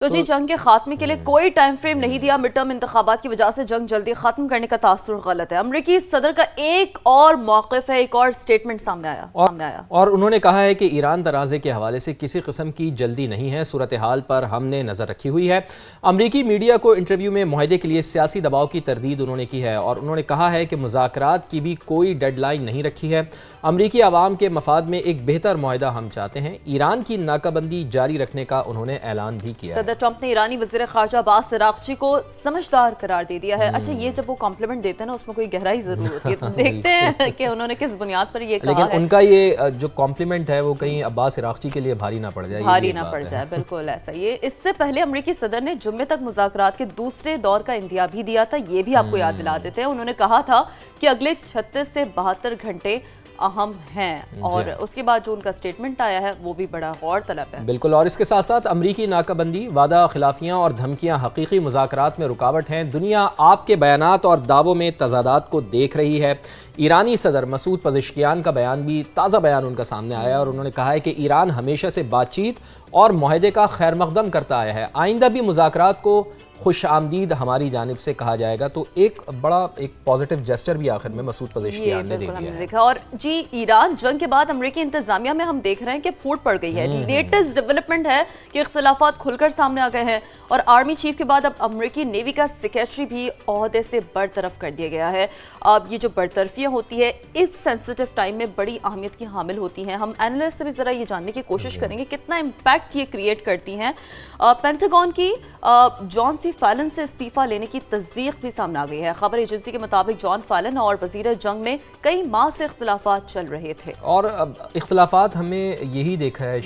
तो जी जंग के खात्मे के लिए कोई टाइम फ्रेम नहीं दिया। मिड टर्म इंतखाबात की वजह से जंग जल्दी खत्म करने का तासुर गलत है। अमरीकी सदर का एक और मौक़िफ़ है, एक और स्टेटमेंट सामने आया और उन्होंने कहा है कि ईरान तनाज़े के हवाले से किसी किस्म की जल्दी नहीं है, सूरत हाल पर हमने नज़र रखी हुई है। अमरीकी मीडिया को इंटरव्यू में मुआहदे के लिए सियासी दबाव की तरदीद उन्होंने की है और उन्होंने कहा है कि मुज़ाकरात की भी कोई डेडलाइन नहीं रखी है। अमरीकी आवाम के मफाद में एक बेहतर मुआहदा हम चाहते हैं। ईरान की नाकाबंदी जारी रखने का उन्होंने ऐलान भी किया। सदर ट्रंप ने ईरानी वज़ीर ख़ारजा अब्बास अराग़ची को समझदार करार दे दिया है। अच्छा, ये जब वो कॉम्प्लीमेंट देते हैं ना, उसमें कोई गहराई जरूर होती है। तो देखते हैं कि उन्होंने किस बुनियाद पर ये कहा लेकिन है। उनका ये जो कॉम्प्लीमेंट है वो कहीं अब्बास अराग़ची के लिए भारी ना पड़ जाए, बिल्कुल ऐसा। ये इससे पहले अमरीकी सदर ने जुम्मे तक मुज़ाकरात के दूसरे दौर का इंदिया भी दिया था। ये भी आपको याद दिला देते हैं। उन्होंने कहा था कि अगले 36 से 72 घंटे अहम हैं और उसके बाद जो उनका स्टेटमेंट आया है वो भी बड़ा गौर तलब है। बिल्कुल। और इसके साथ साथ अमरीकी नाकाबंदी, वादा खिलाफियाँ और धमकियाँ हकीकी मुज़ाकरात में रुकावट हैं। दुनिया आपके बयानात और दावों में तजादात को देख रही है। ईरानी सदर मसूद पज़ेश्कियान का बयान भी, ताज़ा बयान उनका सामने आया है और उन्होंने कहा है कि ईरान हमेशा से बातचीत और मुआहदे का खैर मकदम करता आया है। आइंदा भी मुज़ाकरात को खुश आमदीद हमारी जानिब से कहा जाएगा। तो एक पॉजिटिव जेस्चर भी आखिर में मसूद पज़ेश्कियान ने दे दिया है। और जी ईरान जंग के बाद अमरीकी इंतजामिया में हम देख रहे हैं कि फूट पड़ गई है। लेटेस्ट डेवलपमेंट है कि इख्तिलाफात खुलकर सामने आ गए हैं और आर्मी चीफ के बाद अब अमरीकी नेवी का सेक्रेटरी भी ओहदे से बरतरफ कर दिया गया है। अब ये जो बरतरफियाँ होती है इस सेंसिटिव टाइम में बड़ी अहमियत की हामिल होती हैं। हम एनालिस्ट से भी ज़रा ये जानने की कोशिश करेंगे कितना इम्पैक्ट ये क्रिएट करती हैं। पेंटागन की जॉन सी फैलन से इस्तीफा लेने की तस्दीक भी सामने आ गई है। खबर एजेंसी के मुताबिक जॉन फैलन और वज़ीर जंग में कई माह से इख्तिलाफात चल रहे थे और इख्तिलाफात हमें यही देखा है